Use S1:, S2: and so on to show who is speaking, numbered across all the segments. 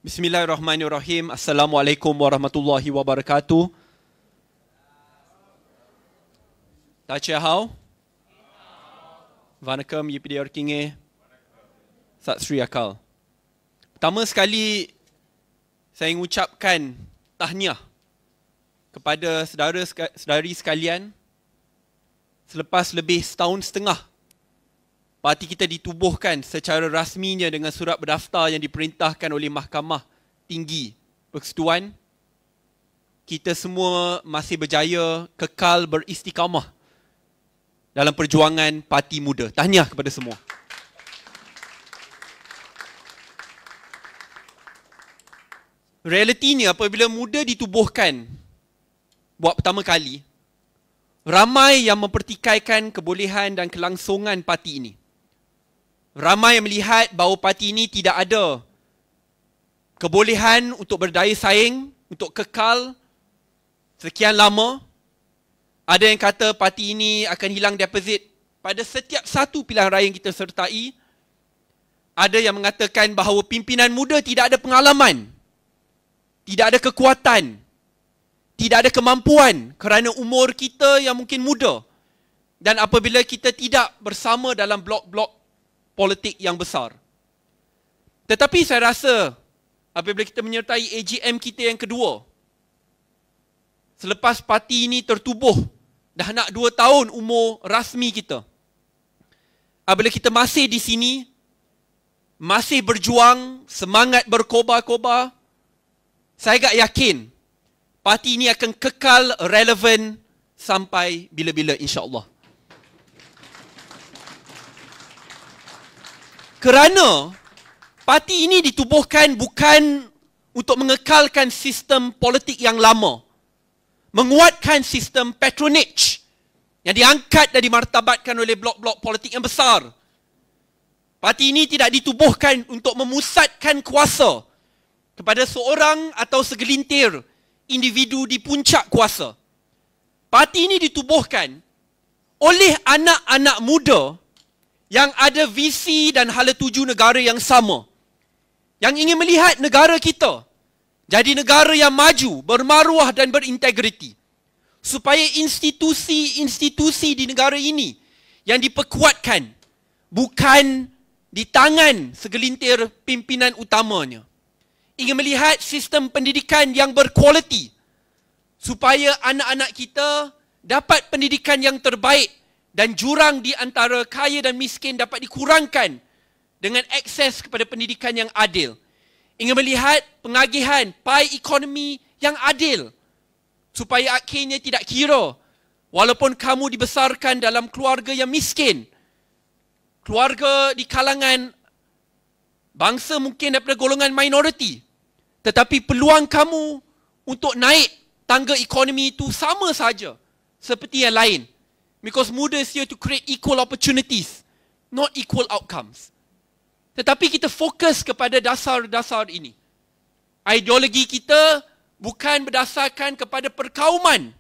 S1: Bismillahirrahmanirrahim. Assalamualaikum warahmatullahi wabarakatuh. 大家好. Vanakkam, Yipidi Orkinge. Sat Sri Akal. Pertama sekali, saya ingin ucapkan tahniah kepada saudara-saudari sekalian. Selepas lebih setahun setengah, parti kita ditubuhkan secara rasminya dengan surat berdaftar yang diperintahkan oleh Mahkamah Tinggi Persekutuan. Kita semua masih berjaya kekal beristiqamah dalam perjuangan Parti Muda. Tahniah kepada semua. Realitinya apabila muda ditubuhkan buat pertama kali, ramai yang mempertikaikan kebolehan dan kelangsungan parti ini. Ramai yang melihat bahawa parti ini tidak ada kebolehan untuk berdaya saing, untuk kekal sekian lama. Ada yang kata parti ini akan hilang deposit pada setiap satu pilihan raya yang kita sertai. Ada yang mengatakan bahawa pimpinan muda tidak ada pengalaman, tidak ada kekuatan, tidak ada kemampuan kerana umur kita yang mungkin muda. Dan apabila kita tidak bersama dalam blok-blok politik yang besar. Tetapi saya rasa apabila kita menyertai AGM kita yang kedua, selepas parti ini tertubuh, dah nak 2 tahun umur rasmi kita. Apabila kita masih di sini, masih berjuang, semangat berkobar-kobar, saya agak yakin parti ini akan kekal relevan sampai bila-bila, insya-Allah. Kerana parti ini ditubuhkan bukan untuk mengekalkan sistem politik yang lama, menguatkan sistem patronage yang diangkat dan dimartabatkan oleh blok-blok politik yang besar. Parti ini tidak ditubuhkan untuk memusatkan kuasa kepada seorang atau segelintir individu di puncak kuasa. Parti ini ditubuhkan oleh anak-anak muda yang ada visi dan hala tuju negara yang sama, yang ingin melihat negara kita jadi negara yang maju, bermaruah dan berintegriti, supaya institusi-institusi di negara ini yang diperkuatkan bukan di tangan segelintir pimpinan utamanya. Ingin melihat sistem pendidikan yang berkualiti, supaya anak-anak kita dapat pendidikan yang terbaik dan jurang di antara kaya dan miskin dapat dikurangkan dengan akses kepada pendidikan yang adil. Ingin melihat pengagihan pai ekonomi yang adil, supaya akhirnya tidak kira walaupun kamu dibesarkan dalam keluarga yang miskin, keluarga di kalangan bangsa mungkin daripada golongan minoriti, tetapi peluang kamu untuk naik tangga ekonomi itu sama saja seperti yang lain. Because muda is here to create equal opportunities, not equal outcomes. Tetapi kita fokus kepada dasar-dasar ini. Ideologi kita bukan berdasarkan kepada perkauman,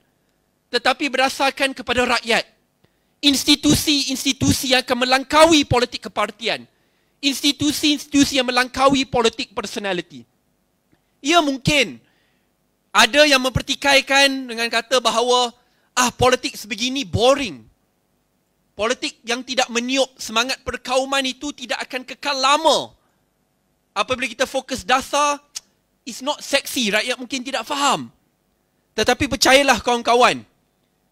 S1: tetapi berdasarkan kepada rakyat. Institusi-institusi yang akan melangkaui politik kepartian. Institusi-institusi yang melangkaui politik personality. Ya, mungkin ada yang mempertikaikan dengan kata bahawa politik sebegini boring. Politik yang tidak meniup semangat perkauman itu tidak akan kekal lama. Apabila kita fokus dasar, it's not sexy, rakyat mungkin tidak faham. Tetapi percayalah kawan-kawan,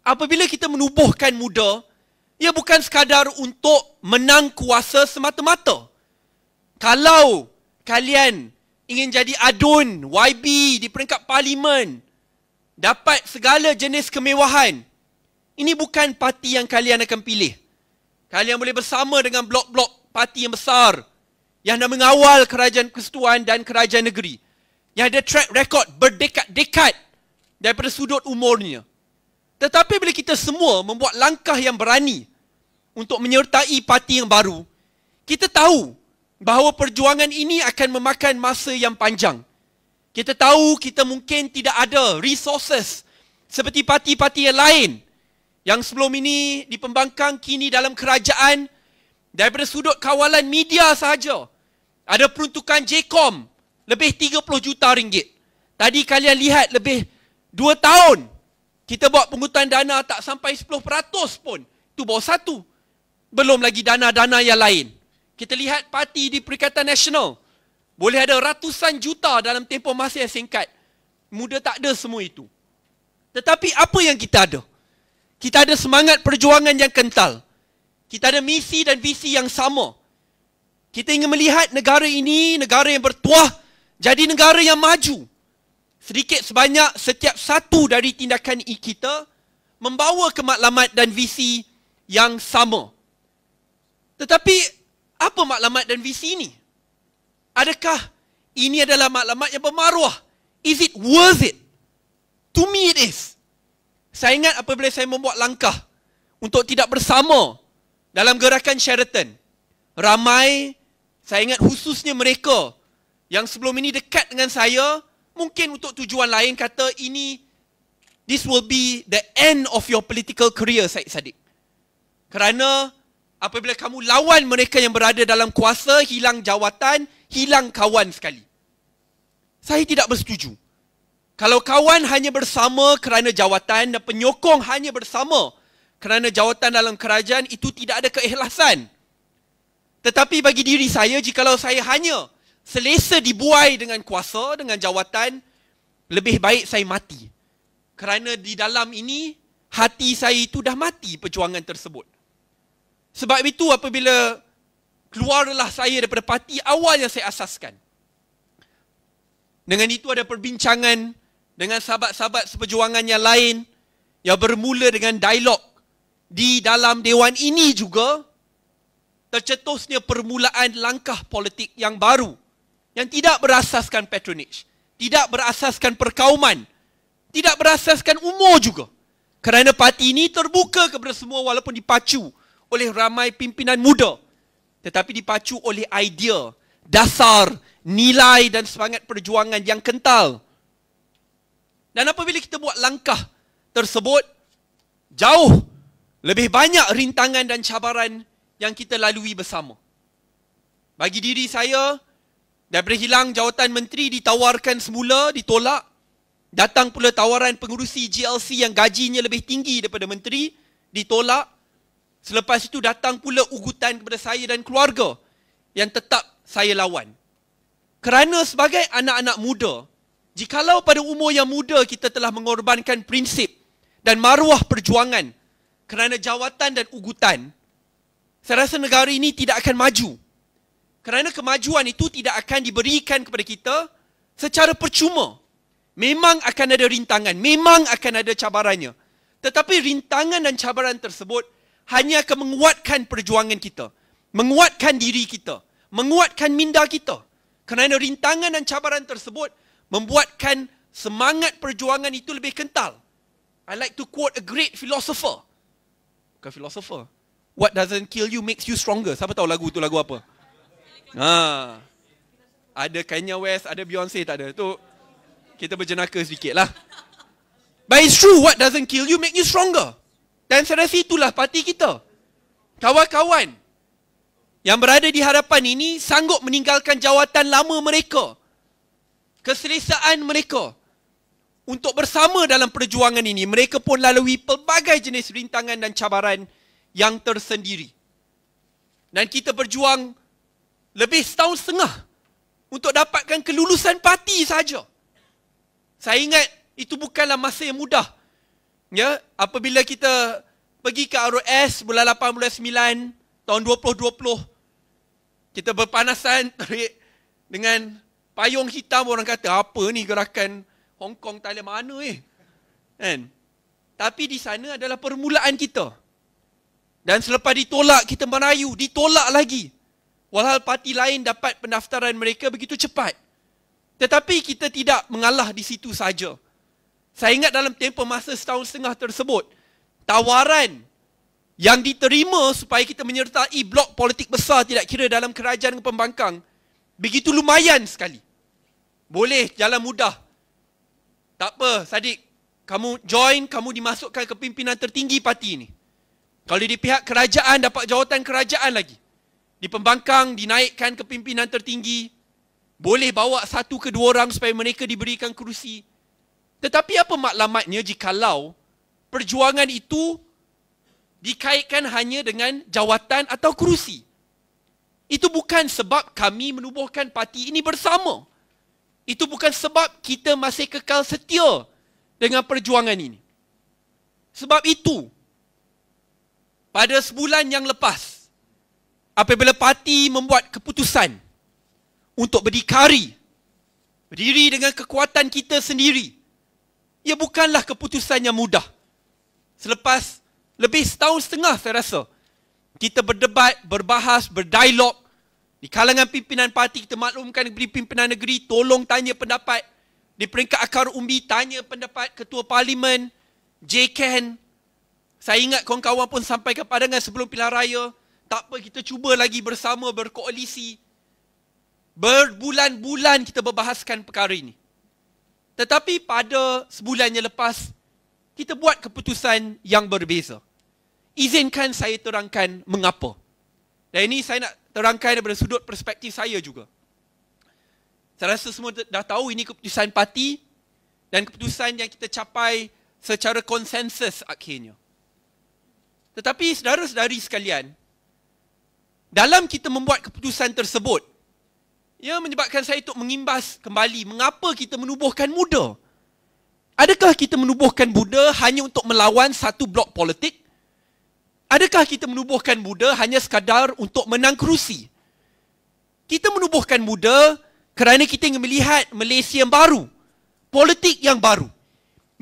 S1: apabila kita menubuhkan muda, ia bukan sekadar untuk menang kuasa semata-mata. Kalau kalian ingin jadi adun YB di peringkat parlimen, dapat segala jenis kemewahan, ini bukan parti yang kalian akan pilih. Kalian boleh bersama dengan blok-blok parti yang besar yang dah mengawal kerajaan persekutuan dan kerajaan negeri, yang ada track record berdekad-dekad daripada sudut umurnya. Tetapi bila kita semua membuat langkah yang berani untuk menyertai parti yang baru, kita tahu bahawa perjuangan ini akan memakan masa yang panjang. Kita tahu kita mungkin tidak ada resources seperti parti-parti yang lain yang sebelum ini di pembangkang, kini dalam kerajaan. Daripada sudut kawalan media sahaja, ada peruntukan JCOM lebih 30 juta ringgit. Tadi kalian lihat lebih 2 tahun kita buat pungutan dana tak sampai 10% pun. Itu baru satu. Belum lagi dana-dana yang lain. Kita lihat parti di Perikatan Nasional. Boleh ada ratusan juta dalam tempoh masa yang singkat. Muda tak ada semua itu. Tetapi apa yang kita ada? Kita ada semangat perjuangan yang kental. Kita ada misi dan visi yang sama. Kita ingin melihat negara ini, negara yang bertuah, jadi negara yang maju. Sedikit sebanyak setiap satu dari tindakan kita membawa kematlamat dan visi yang sama. Tetapi apa matlamat dan visi ini? Adakah ini adalah matlamat yang bermaruah? Is it worth it? To me it is. Saya ingat apabila saya membuat langkah untuk tidak bersama dalam gerakan Sheraton. Ramai, saya ingat khususnya mereka yang sebelum ini dekat dengan saya, mungkin untuk tujuan lain kata this will be the end of your political career, Syed Saddiq. Kerana apabila kamu lawan mereka yang berada dalam kuasa, hilang jawatan, hilang kawan sekali. Saya tidak bersetuju. Kalau kawan hanya bersama kerana jawatan dan penyokong hanya bersama kerana jawatan dalam kerajaan, itu tidak ada keikhlasan. Tetapi bagi diri saya, jikalau saya hanya selesa dibuai dengan kuasa, dengan jawatan, lebih baik saya mati. Kerana di dalam ini, hati saya itu dah mati perjuangan tersebut. Sebab itu apabila keluarlah saya daripada parti awal yang saya asaskan. Dengan itu ada perbincangan dengan sahabat-sahabat seperjuangan yang lain yang bermula dengan dialog di dalam dewan ini juga tercetusnya permulaan langkah politik yang baru yang tidak berasaskan patronage, tidak berasaskan perkauman, tidak berasaskan umur juga. Kerana parti ini terbuka kepada semua walaupun dipacu oleh ramai pimpinan muda, tetapi dipacu oleh idea, dasar, nilai dan semangat perjuangan yang kental. Dan apabila kita buat langkah tersebut, jauh lebih banyak rintangan dan cabaran yang kita lalui bersama. Bagi diri saya, daripada hilang jawatan menteri ditawarkan semula, ditolak. Datang pula tawaran pengurusi GLC yang gajinya lebih tinggi daripada menteri, ditolak. Selepas itu datang pula ugutan kepada saya dan keluarga yang tetap saya lawan. Kerana sebagai anak-anak muda, jikalau pada umur yang muda kita telah mengorbankan prinsip dan maruah perjuangan kerana jawatan dan ugutan, saya rasa negara ini tidak akan maju. Kerana kemajuan itu tidak akan diberikan kepada kita secara percuma. Memang akan ada rintangan, memang akan ada cabarannya. Tetapi rintangan dan cabaran tersebut hanya akan menguatkan perjuangan kita, menguatkan diri kita, menguatkan minda kita. Kerana rintangan dan cabaran tersebut membuatkan semangat perjuangan itu lebih kental. I like to quote a great philosopher. Bukan philosopher. What doesn't kill you makes you stronger. Siapa tahu lagu tu lagu apa? Ada Kanye West, ada Beyonce, tak ada. Tu kita berjenaka sedikit lah. But it's true, what doesn't kill you make you stronger. Dan saya rasa itulah parti kita. Kawan-kawan yang berada di hadapan ini sanggup meninggalkan jawatan lama mereka, keselesaan mereka untuk bersama dalam perjuangan ini. Mereka pun lalui pelbagai jenis rintangan dan cabaran yang tersendiri. Dan kita berjuang lebih setahun setengah untuk dapatkan kelulusan parti saja. Saya ingat itu bukanlah masa yang mudah. Ya, apabila kita pergi ke ROS bulan 8, bulan 9 tahun 2020, kita berpanasan terik dengan payung hitam. Orang kata, apa ni gerakan Hong Kong, Thailand, mana kan? Tapi di sana adalah permulaan kita. Dan selepas ditolak, kita merayu, ditolak lagi. Walhal parti lain dapat pendaftaran mereka begitu cepat. Tetapi kita tidak mengalah di situ saja. Saya ingat dalam tempoh masa setahun setengah tersebut, tawaran yang diterima supaya kita menyertai blok politik besar tidak kira dalam kerajaan ke pembangkang, begitu lumayan sekali. Boleh, jalan mudah. Tak apa, Saddiq, kamu join, kamu dimasukkan ke pimpinan tertinggi parti ini. Kalau di pihak kerajaan, dapat jawatan kerajaan lagi. Di pembangkang, dinaikkan ke pimpinan tertinggi. boleh bawa satu ke dua orang supaya mereka diberikan kerusi. Tetapi apa maklumatnya jikalau perjuangan itu dikaitkan hanya dengan jawatan atau kerusi? Itu bukan sebab kami menubuhkan parti ini bersama. Itu bukan sebab kita masih kekal setia dengan perjuangan ini. Sebab itu, pada sebulan yang lepas, apabila parti membuat keputusan untuk berdikari, berdiri dengan kekuatan kita sendiri, ia bukanlah keputusan yang mudah. Selepas lebih setahun setengah saya rasa, kita berdebat, berbahas, berdialog, di kalangan pimpinan parti kita maklumkan kepada pimpinan negeri, tolong tanya pendapat. Di peringkat akar umbi, tanya pendapat Ketua Parlimen, JKN. Saya ingat kawan-kawan pun sampai ke pandangan sebelum pilihan raya. Tak apa, kita cuba lagi bersama berkoalisi. Berbulan-bulan kita berbahaskan perkara ini. Tetapi pada sebulan yang lepas, kita buat keputusan yang berbeza. Izinkan saya terangkan mengapa. Dan ini saya nak terangkan daripada sudut perspektif saya juga. Saya rasa semua dah tahu ini keputusan parti dan keputusan yang kita capai secara konsensus akhirnya. Tetapi saudara-saudari sekalian, dalam kita membuat keputusan tersebut, ia menyebabkan saya untuk mengimbas kembali mengapa kita menubuhkan muda. Adakah kita menubuhkan muda hanya untuk melawan satu blok politik? Adakah kita menubuhkan muda hanya sekadar untuk menang kerusi? Kita menubuhkan muda kerana kita ingin melihat Malaysia yang baru, politik yang baru,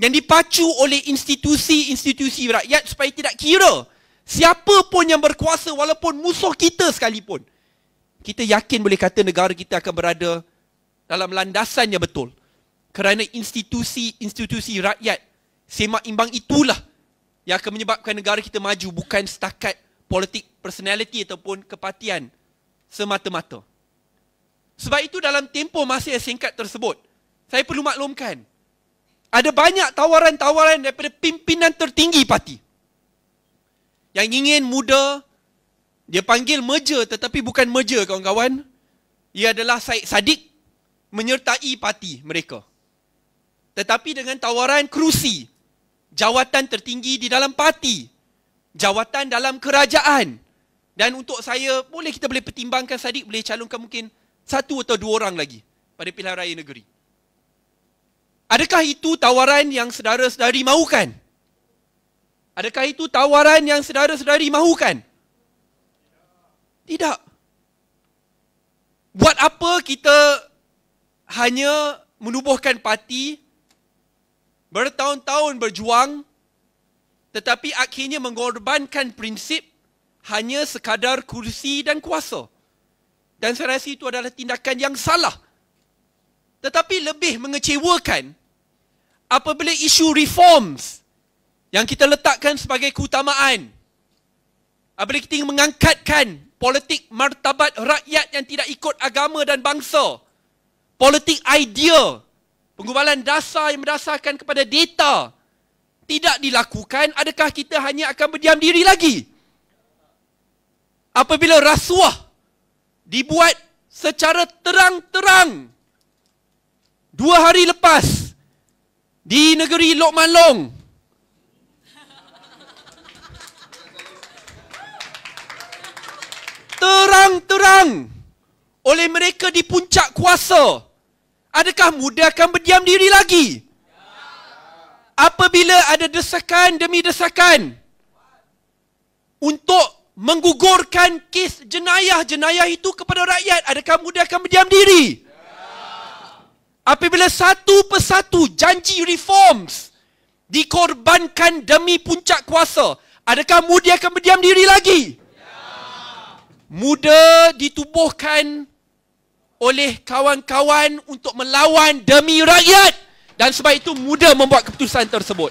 S1: yang dipacu oleh institusi-institusi rakyat supaya tidak kira siapa pun yang berkuasa walaupun musuh kita sekalipun. Kita yakin boleh kata negara kita akan berada dalam landasan yang betul. Kerana institusi-institusi rakyat semak imbang itulah yang akan menyebabkan negara kita maju, bukan setakat politik personality ataupun kepartian semata-mata. Sebab itu dalam tempoh masa yang singkat tersebut, saya perlu maklumkan, ada banyak tawaran-tawaran daripada pimpinan tertinggi parti yang ingin muda. Dia panggil merger, tetapi bukan merger kawan-kawan. Ia adalah Syed Saddiq menyertai parti mereka. Tetapi dengan tawaran kerusi, jawatan tertinggi di dalam parti, jawatan dalam kerajaan. Dan untuk saya, kita boleh pertimbangkan Saddiq boleh calonkan mungkin satu atau dua orang lagi pada pilihan raya negeri. Adakah itu tawaran yang saudara-saudari mahukan? Adakah itu tawaran yang saudara-saudari mahukan? Tidak. Buat apa kita hanya menubuhkan parti, bertahun-tahun berjuang, tetapi akhirnya mengorbankan prinsip hanya sekadar kursi dan kuasa. Dan saya rasa itu adalah tindakan yang salah. Tetapi lebih mengecewakan apabila isu reforms yang kita letakkan sebagai keutamaan, apabila kita ingin mengangkatkan politik martabat rakyat yang tidak ikut agama dan bangsa, politik idea, penggubalan dasar yang berdasarkan kepada data, tidak dilakukan, adakah kita hanya akan berdiam diri lagi? Apabila rasuah dibuat secara terang-terang 2 hari lepas di negeri Lok Man Long, terang-terang oleh mereka di puncak kuasa, adakah muda akan berdiam diri lagi? Apabila ada desakan demi desakan untuk menggugurkan kes jenayah itu kepada rakyat, adakah muda akan berdiam diri? Apabila satu persatu janji reforms dikorbankan demi puncak kuasa, adakah muda akan berdiam diri lagi? Muda ditubuhkan oleh kawan-kawan untuk melawan demi rakyat, dan sebab itu muda membuat keputusan tersebut.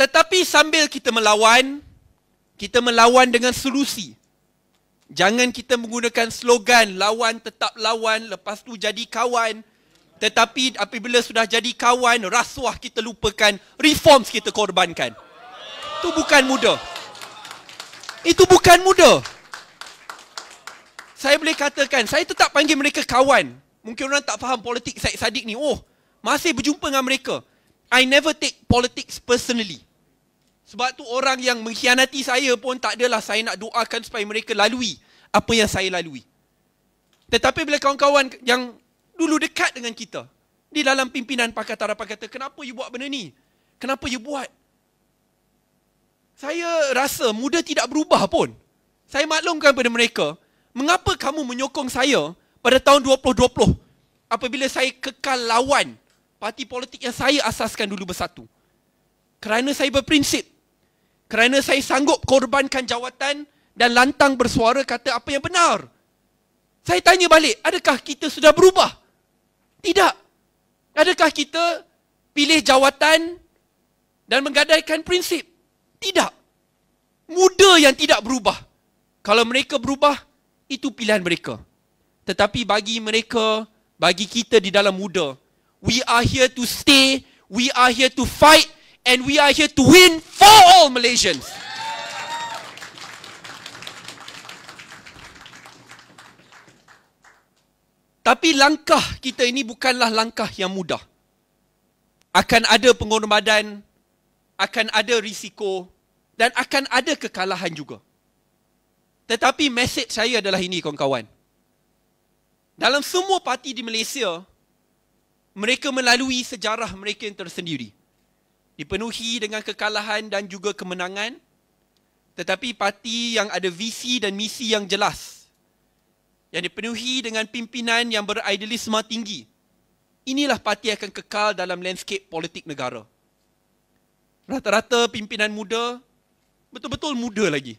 S1: Tetapi sambil kita melawan dengan solusi. Jangan kita menggunakan slogan lawan tetap lawan, lepas tu jadi kawan. Tetapi apabila sudah jadi kawan, rasuah kita lupakan, reforms kita korbankan. Itu bukan muda. Itu bukan muda. saya boleh katakan, saya tetap panggil mereka kawan. Mungkin orang tak faham politik Syed Saddiq ni. Oh, masih berjumpa dengan mereka. I never take politics personally. Sebab tu orang yang mengkhianati saya pun tak adalah saya nak doakan supaya mereka lalui apa yang saya lalui. Tetapi bila kawan-kawan yang dulu dekat dengan kita, di dalam pimpinan Pakatan Harapan kata, kenapa you buat benda ni? Kenapa you buat? Saya rasa muda tidak berubah pun. Saya maklumkan kepada mereka, mengapa kamu menyokong saya pada tahun 2020 apabila saya kekal lawan parti politik yang saya asaskan dulu bersatu? Kerana saya berprinsip. Kerana saya sanggup korbankan jawatan dan lantang bersuara kata apa yang benar. Saya tanya balik, adakah kita sudah berubah? Tidak. Adakah kita pilih jawatan dan menggadaikan prinsip? Tidak. Muda yang tidak berubah. Kalau mereka berubah, itu pilihan mereka. Tetapi bagi mereka, bagi kita di dalam muda, we are here to stay, we are here to fight, and we are here to win for all Malaysians. Tapi langkah kita ini bukanlah langkah yang mudah. Akan ada pengorbanan, akan ada risiko, dan akan ada kekalahan juga. Tetapi mesej saya adalah ini, kawan-kawan. Dalam semua parti di Malaysia, mereka melalui sejarah mereka yang tersendiri. Dipenuhi dengan kekalahan dan juga kemenangan. Tetapi parti yang ada visi dan misi yang jelas, yang dipenuhi dengan pimpinan yang beridealisme tinggi, inilah parti yang akan kekal dalam landscape politik negara. Rata-rata pimpinan muda, betul-betul muda lagi.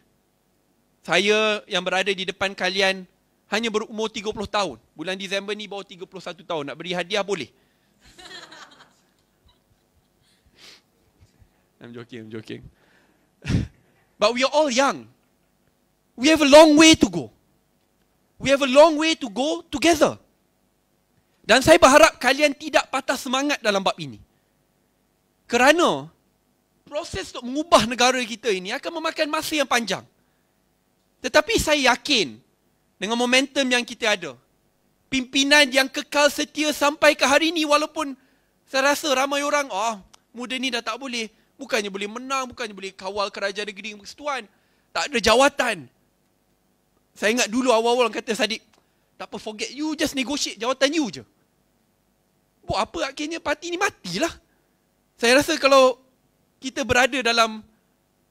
S1: Saya yang berada di depan kalian hanya berumur 30 tahun. Bulan Disember ni baru 31 tahun. Nak beri hadiah boleh? I'm joking. But we are all young. We have a long way to go. We have a long way to go together. Dan saya berharap kalian tidak patah semangat dalam bab ini. Kerana proses untuk mengubah negara kita ini akan memakan masa yang panjang. Tetapi saya yakin dengan momentum yang kita ada, pimpinan yang kekal setia sampai ke hari ini, walaupun saya rasa ramai orang, muda ni dah tak boleh, bukannya boleh menang, bukannya boleh kawal kerajaan negeri persekutuan, tak ada jawatan. Saya ingat dulu awal-awal orang kata, Saddiq, tak apa, forget you, just negotiate jawatan you je. Buat apa akhirnya parti ni matilah. Saya rasa kalau kita berada dalam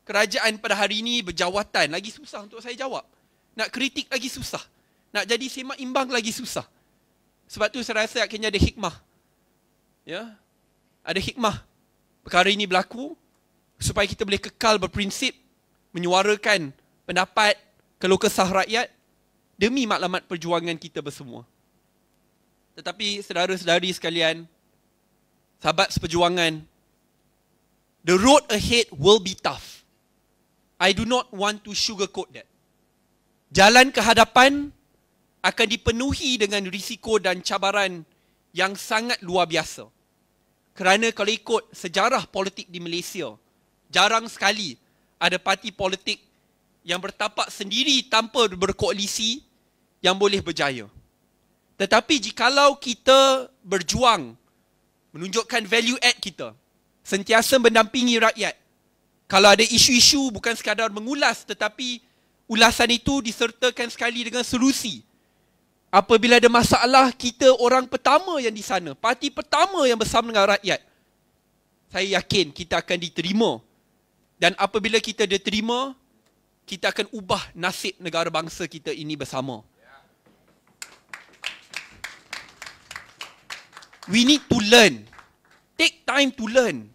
S1: kerajaan pada hari ini berjawatan, lagi susah untuk saya jawab. Nak kritik lagi susah. Nak jadi semak imbang lagi susah. Sebab tu saya rasa akhirnya ada hikmah. Ya, ada hikmah perkara ini berlaku supaya kita boleh kekal berprinsip, menyuarakan pendapat, keluh kesah rakyat demi matlamat perjuangan kita bersemua. Tetapi saudara-saudari sekalian, sahabat seperjuangan, the road ahead will be tough. I do not want to sugarcoat that. Jalan ke hadapan akan dipenuhi dengan risiko dan cabaran yang sangat luar biasa. Kerana kalau ikut sejarah politik di Malaysia, jarang sekali ada parti politik yang bertapak sendiri tanpa berkoalisi yang boleh berjaya. Tetapi jikalau kita berjuang, menunjukkan value add kita, sentiasa mendampingi rakyat, kalau ada isu-isu bukan sekadar mengulas, tetapi ulasan itu disertakan sekali dengan solusi. Apabila ada masalah, kita orang pertama yang di sana, parti pertama yang bersama dengan rakyat. Saya yakin kita akan diterima. Dan apabila kita diterima, kita akan ubah nasib negara bangsa kita ini bersama. We need to learn. Take time to learn.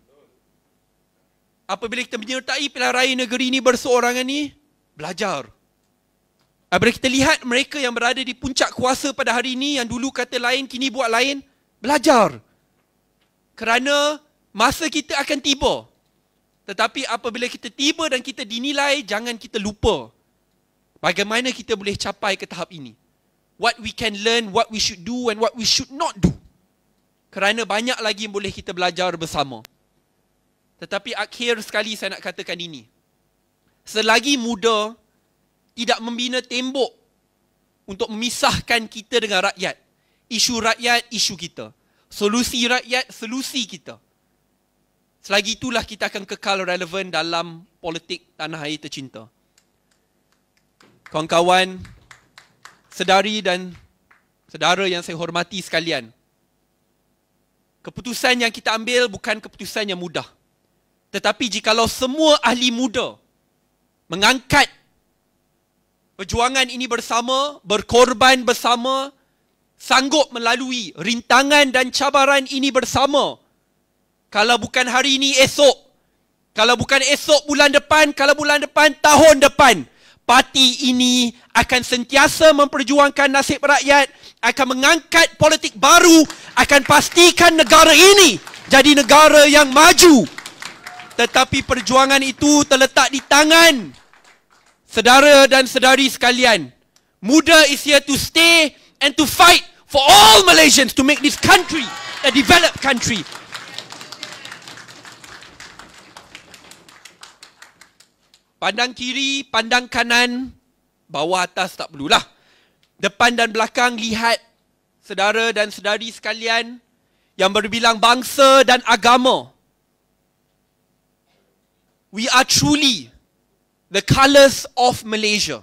S1: Apabila kita menyertai pilihan raya negeri ini berseorangan ini, belajar. Apabila kita lihat mereka yang berada di puncak kuasa pada hari ini, yang dulu kata lain, kini buat lain, belajar. Kerana masa kita akan tiba. Tetapi apabila kita tiba dan kita dinilai, jangan kita lupa bagaimana kita boleh capai ke tahap ini. What we can learn, what we should do and what we should not do. Kerana banyak lagi yang boleh kita belajar bersama. Tetapi akhir sekali saya nak katakan ini. Selagi muda tidak membina tembok untuk memisahkan kita dengan rakyat. Isu rakyat, isu kita. Solusi rakyat, solusi kita. Selagi itulah kita akan kekal relevan dalam politik tanah air tercinta. Kawan-kawan, sedari dan saudara yang saya hormati sekalian, keputusan yang kita ambil bukan keputusan yang mudah. Tetapi jikalau semua ahli muda mengangkat perjuangan ini bersama, berkorban bersama, sanggup melalui rintangan dan cabaran ini bersama, kalau bukan hari ini, esok. Kalau bukan esok, bulan depan. Kalau bulan depan, tahun depan. Parti ini akan sentiasa memperjuangkan nasib rakyat, akan mengangkat politik baru, akan pastikan negara ini jadi negara yang maju. Tetapi perjuangan itu terletak di tangan saudara dan saudari sekalian. Muda is here to stay and to fight for all Malaysians to make this country a developed country. Pandang kiri, pandang kanan, bawah atas tak perlulah. Depan dan belakang lihat saudara dan saudari sekalian yang berbilang bangsa dan agama. We are truly the colours of Malaysia.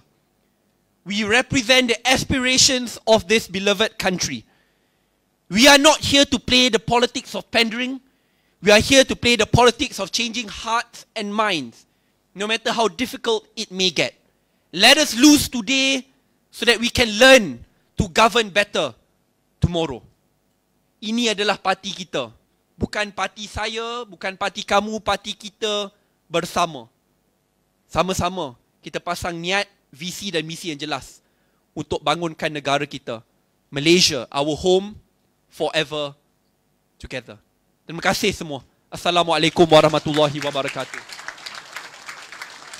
S1: We represent the aspirations of this beloved country. We are not here to play the politics of pandering. We are here to play the politics of changing hearts and minds, no matter how difficult it may get. Let us lose today so that we can learn to govern better tomorrow. Ini adalah parti kita. Bukan parti saya, bukan parti kamu, parti kita bersama. Sama-sama kita pasang niat, visi dan misi yang jelas untuk bangunkan negara kita. Malaysia, our home, forever together. Terima kasih semua. Assalamualaikum warahmatullahi wabarakatuh.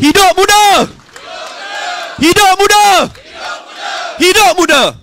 S1: Hidup muda! Hidup muda! Hidup muda! Hidup muda!